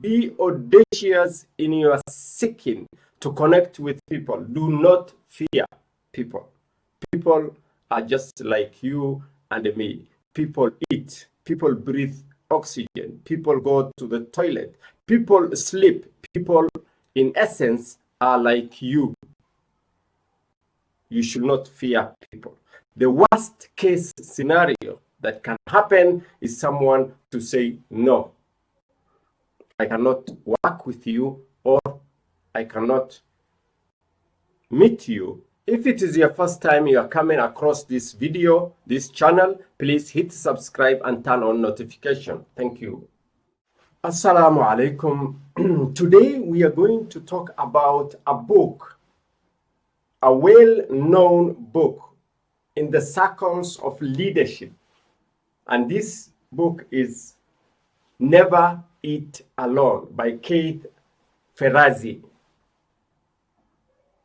Be audacious in your seeking to connect with people. Do not fear people. People are just like you and me. People eat. People breathe oxygen. People go to the toilet. People sleep. People, in essence, are like you. You should not fear people. The worst case scenario that can happen is someone to say, no, I cannot work with you, or I cannot meet you. If it is your first time you are coming across this video, this channel, please hit subscribe and turn on notification. Thank you. Assalamu alaikum. Today we are going to talk about a book, a well-known book in the circles of leadership. And this book is Never Eat Alone by Ferrazzi.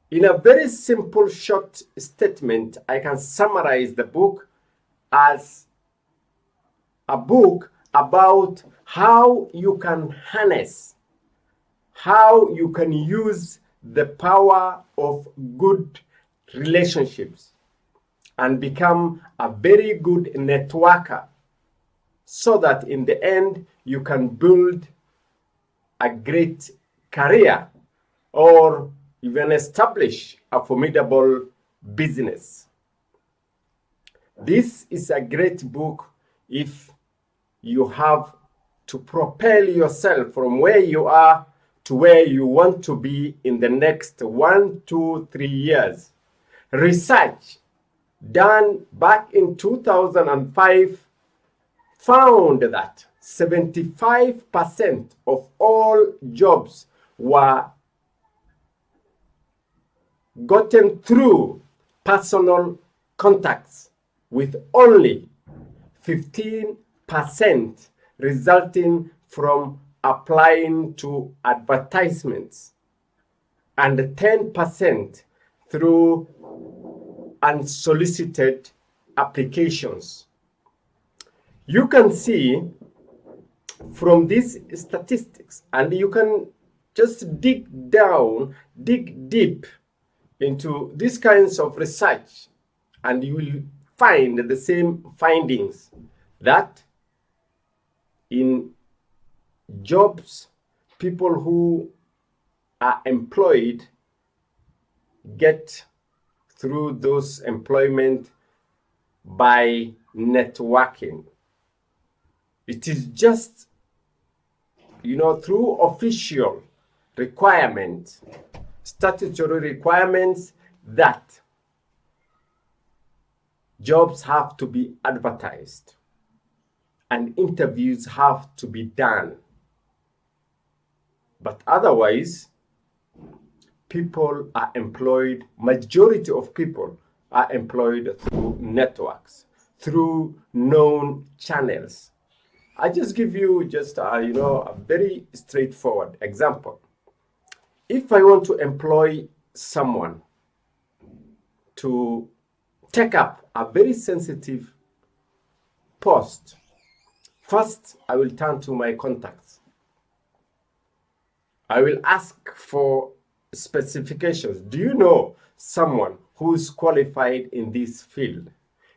In a very simple, short statement, I can summarize the book as a book about how you can harness, how you can use the power of good relationships and become a very good networker, so that in the end you can build a great career or even establish a formidable business. This is a great book if you have to propel yourself from where you are to where you want to be in the next 1, 2, 3 years. Research done back in 2005 found that 75% of all jobs were gotten through personal contacts, with only 15% resulting from applying to advertisements and 10% through unsolicited applications. You can see from these statistics, and you can just dig deep into these kinds of research, and you will find the same findings, that in jobs, people who are employed get through those employment by networking. It is just, through official requirements, statutory requirements, that jobs have to be advertised and interviews have to be done. But otherwise, people are employed, majority of people are employed through networks, through known channels. I just give you just a very straightforward example. If I want to employ someone to take up a very sensitive post, first I will turn to my contacts. I will ask for specifications. Do you know someone who is qualified in this field?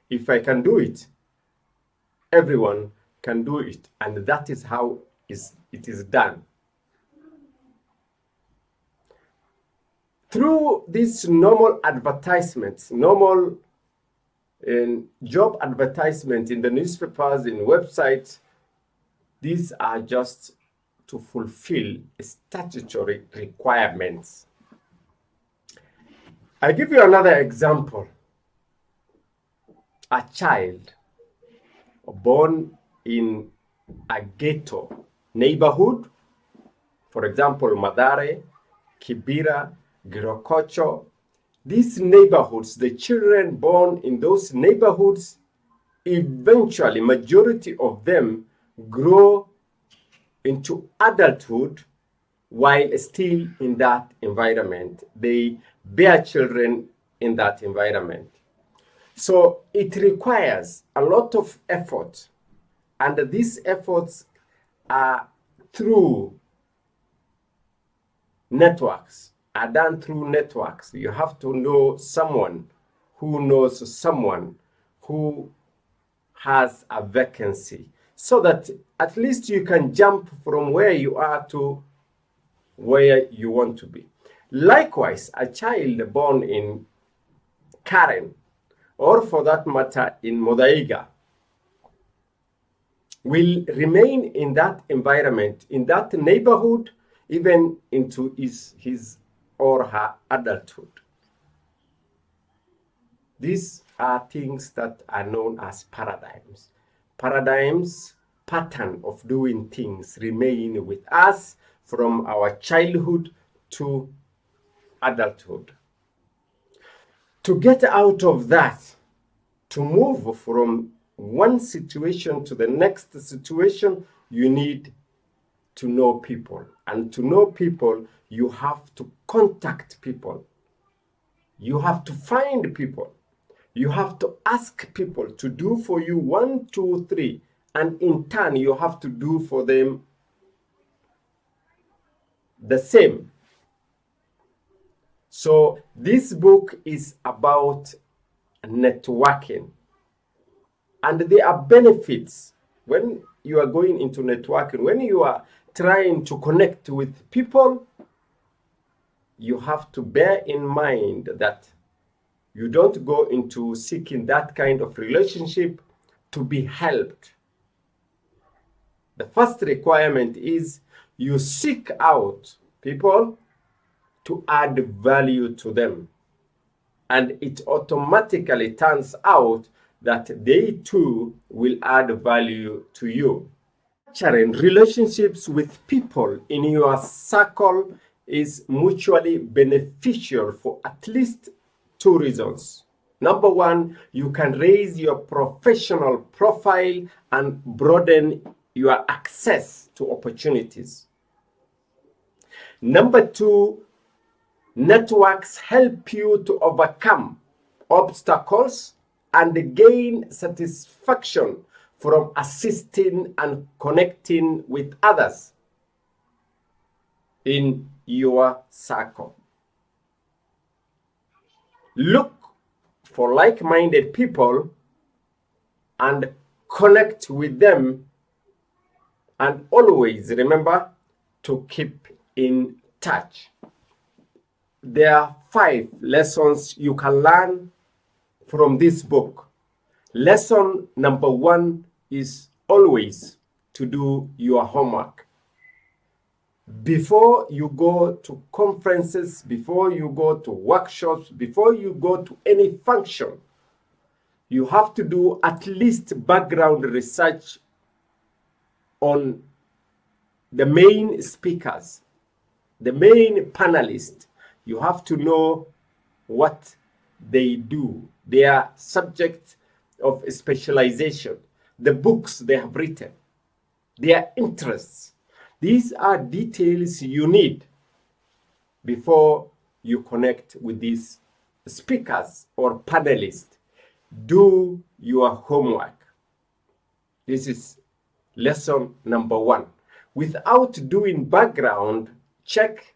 If I can do it, everyone can do it, and that is how it is done. Through these normal advertisements, normal job advertisements in the newspapers, in websites, these are just to fulfill statutory requirements. I give you another example. A child born in a ghetto neighborhood, for example, Madare, Kibera, Girokocho, these neighborhoods, the children born in those neighborhoods, eventually, majority of them grow into adulthood while still in that environment. They bear children in that environment. So it requires a lot of effort, and these efforts are through networks are done through networks. You have to know someone who knows someone who has a vacancy, so that at least you can jump from where you are to where you want to be. Likewise, a child born in Karen, or for that matter in Modaiga, will remain in that environment, in that neighborhood, even into his or her adulthood. These are things that are known as paradigms. Paradigms, pattern of doing things, remain with us from our childhood to adulthood. To get out of that, to move from one situation to the next situation, you need to know people. And to know people, you have to contact people. You have to find people. You have to ask people to do for you 1, 2, 3. And in turn, you have to do for them the same. So this book is about networking. And there are benefits when you are going into networking. When you are trying to connect with people, you have to bear in mind that you don't go into seeking that kind of relationship to be helped. The first requirement is you seek out people to add value to them. And it automatically turns out that they too will add value to you. Nurturing relationships with people in your circle is mutually beneficial for at least 2 reasons. Number one, you can raise your professional profile and broaden your access to opportunities. Number two, networks help you to overcome obstacles and gain satisfaction from assisting and connecting with others in your circle. Look for like-minded people and connect with them, and always remember to keep in touch. There are 5 lessons you can learn from this book. Lesson number 1 is always to do your homework. Before you go to conferences, before you go to workshops, before you go to any function, you have to do at least background research on the main speakers, the main panelists. You have to know what they do, their subject of specialization, the books they have written, their interests. These are details you need before you connect with these speakers or panelists. Do your homework. This is lesson number 1. Without doing background check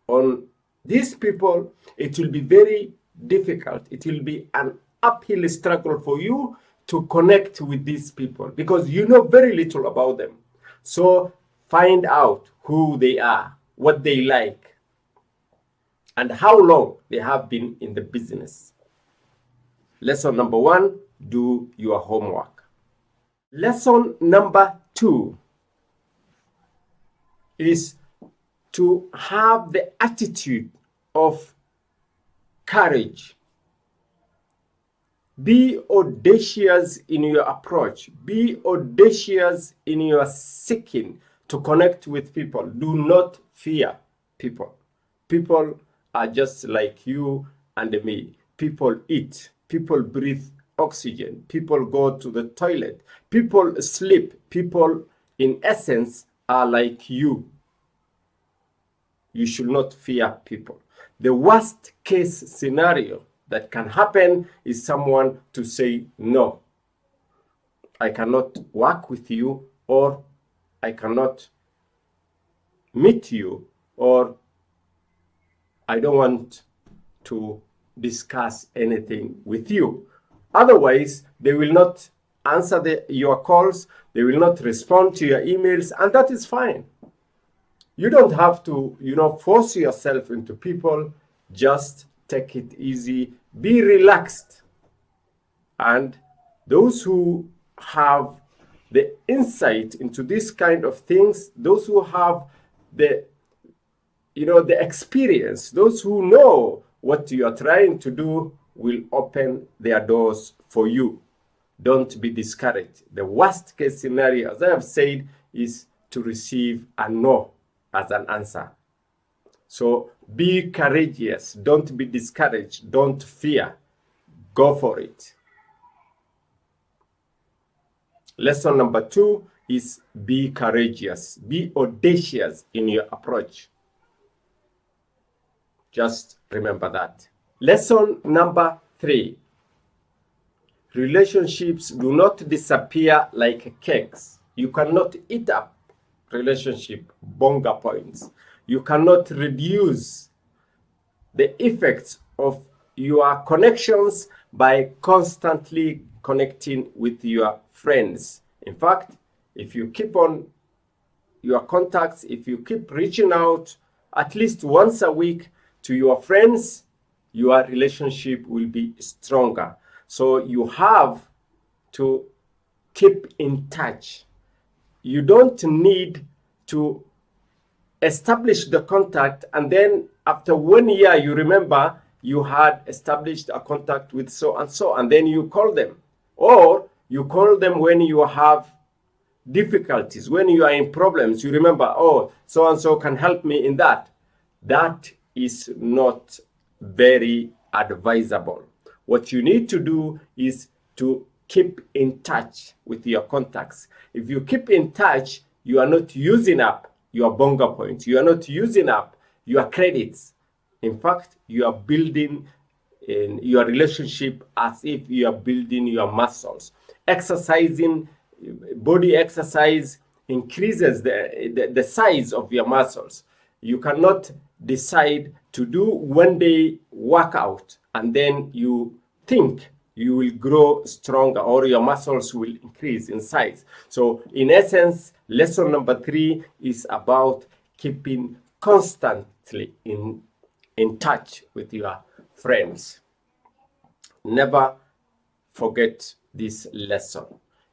on these people, it will be very difficult. It will be an uphill struggle for you to connect with these people because you know very little about them. So find out who they are, what they like, and how long they have been in the business. Lesson number 1, do your homework. Lesson number 2 is to have the attitude of courage. Be audacious in your approach. Be audacious in your seeking to connect with people. Do not fear people. People are just like you and me. People eat. People breathe oxygen. People go to the toilet. People sleep. People, in essence, are like you. You should not fear people. The worst case scenario that can happen is someone to say, no, I cannot work with you, or I cannot meet you, or I don't want to discuss anything with you. Otherwise, they will not answer your calls, they will not respond to your emails, and that is fine. You don't have to, force yourself into people. Just take it easy, be relaxed. And those who have the insight into this kind of things, those who have the the experience, those who know what you are trying to do, will open their doors for you. Don't be discouraged. The worst case scenario, as I have said, is to receive a no as an answer. So be courageous. Don't be discouraged. Don't fear. Go for it. Lesson number 2 is be courageous. Be audacious in your approach. Just remember that. Lesson number 3. Relationships do not disappear like cakes. You cannot eat up relationship bonga points. You cannot reduce the effects of your connections by constantly connecting with your friends. In fact, if you keep on your contacts, if you keep reaching out at least once a week to your friends, your relationship will be stronger. So you have to keep in touch. You don't need to establish the contact and then after 1 year you remember you had established a contact with so and so, and then you call them, or you call them when you have difficulties, when you are in problems. You remember, oh, so and so can help me in that. That is not very advisable. What you need to do is to keep in touch with your contacts. If you keep in touch, you are not using up your bonga points. You are not using up your credits. In fact, you are building in your relationship as if you are building your muscles. Exercising, body exercise increases the size of your muscles. You cannot decide to do 1 day workout and then you think you will grow stronger or your muscles will increase in size. So in essence, lesson number 3 is about keeping constantly in touch with your friends. Never forget this lesson.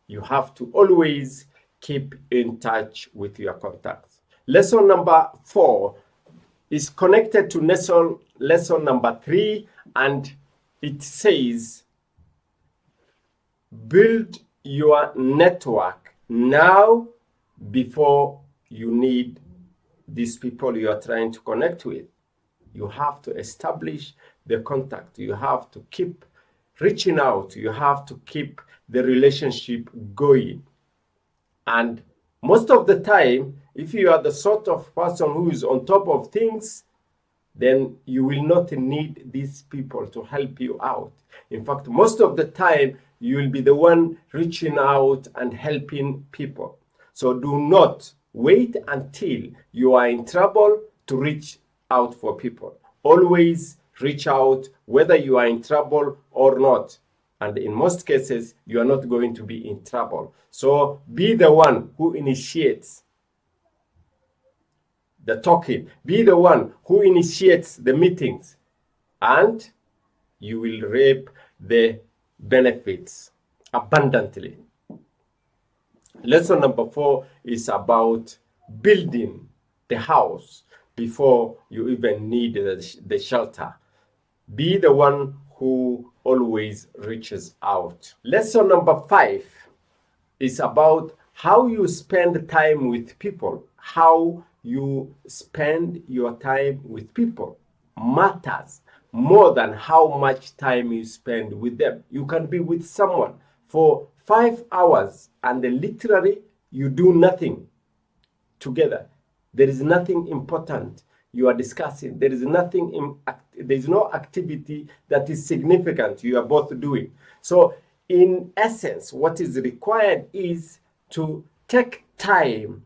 You have to always keep in touch with your contacts. Lesson number 4 is connected to lesson number 3, and it says, build your network now before you need these people you are trying to connect with. You have to establish the contact. You have to keep reaching out. You have to keep the relationship going. And most of the time, if you are the sort of person who is on top of things, then you will not need these people to help you out. In fact, most of the time, you will be the one reaching out and helping people. So do not wait until you are in trouble to reach out for people. Always reach out whether you are in trouble or not. And in most cases, you are not going to be in trouble. So be the one who initiates the talking. Be the one who initiates the meetings. And you will reap the benefits abundantly. Lesson number 4 is about building the house before you even need the shelter. Be the one who always reaches out. Lesson number 5 is about how you spend time with people. How you spend your time with people matters more than how much time you spend with them. You can be with someone for 5 hours and literally you do nothing together. There is nothing important you are discussing. There is no activity that is significant you are both doing. So in essence, what is required is to take time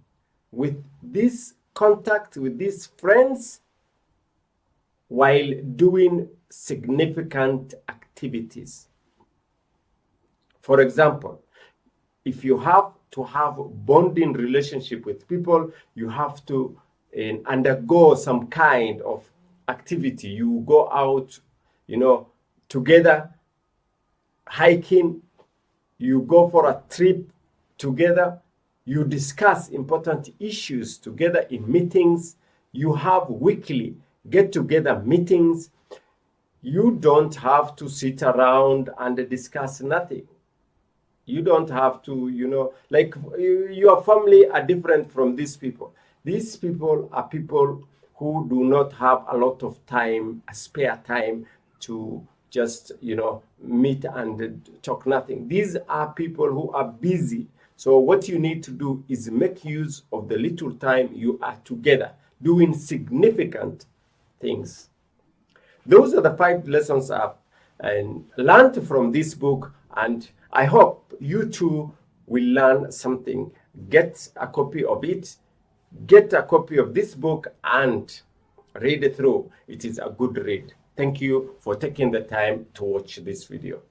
with this contact, with these friends, while doing significant activities. For example, if you have to have bonding relationship with people, you have to undergo some kind of activity. You go out, together, hiking, you go for a trip together, you discuss important issues together in meetings, you have weekly get-together meetings. You don't have to sit around and discuss nothing. You don't have to, like your family are different from these people. These people are people who do not have a lot of time, spare time to just, meet and talk nothing. These are people who are busy. So what you need to do is make use of the little time you are together doing significant things. Those are the 5 lessons I've learned from this book, and I hope you too will learn something. Get a copy of it, get a copy of this book, and read it through. It is a good read. Thank you for taking the time to watch this video.